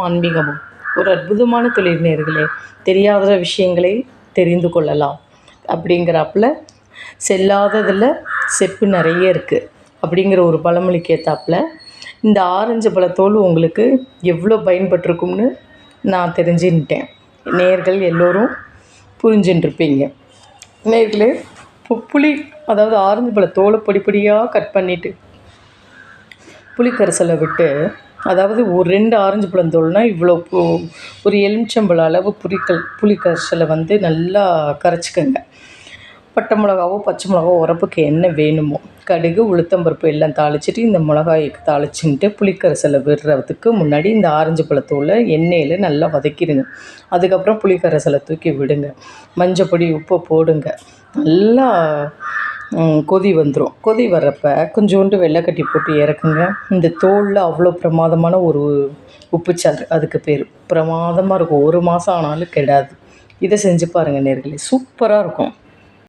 ஆன்மீகமும் ஒரு அற்புதமான தொழில் நேயர்களே. தெரியாத விஷயங்களை தெரிந்து கொள்ளலாம் அப்படிங்கிறாப்புல, செல்லாததில் செப்பு நிறைய இருக்குது அப்படிங்கிற ஒரு பழமொழிக்கு ஏற்றாப்புல இந்த ஆரஞ்சு பழத்தோல் உங்களுக்கு எவ்வளோ பயன்பட்டிருக்கும்னு நான் தெரிஞ்சுன்ட்டேன். நேயர்கள் எல்லோரும் புரிஞ்சுட்டுருப்பீங்க. நேயர்களே, புளி, அதாவது ஆரஞ்சு பழத்தோலை பொடியாக கட் பண்ணிவிட்டு புளிக்கரைசலை விட்டு, அதாவது ஒரு 2 ஆரஞ்சு பழந்தோல்னால் இவ்வளோ ஒரு எலுமிச்சம்பழம் அளவு புளிக்கரைசலை நல்லா கரைச்சிக்கோங்க. பட்டை மிளகாவோ பச்சை மிளகாவோ உரப்புக்கு என்ன வேணுமோ, கடுகு உளுத்தம்பருப்பு எல்லாம் தாளிச்சிட்டு இந்த மிளகாயை தாளிச்சுட்டு புளிக்கரைசலை விடுறதுக்கு முன்னாடி இந்த ஆரஞ்சு பழத்தோலை எண்ணெயில் நல்லா வதக்கிடுங்க. அதுக்கப்புறம் புளிக்கரைசலை தூக்கி விடுங்க. மஞ்சப்பொடி உப்பு போடுங்க. நல்லா கொதி வந்துடும். கொதி வர்றப்ப கொஞ்சோண்டு வெள்ளைக்கட்டி போட்டு இறக்குங்க. இந்த தோலில் அவ்வளோ பிரமாதமான ஒரு உப்புச்சாறு, அதுக்கு பேர் பிரமாதமாக இருக்கும். 1 மாதம் ஆனாலும் கெடாது. இதை செஞ்சு பாருங்கள் நேயர்களே, சூப்பராக இருக்கும்.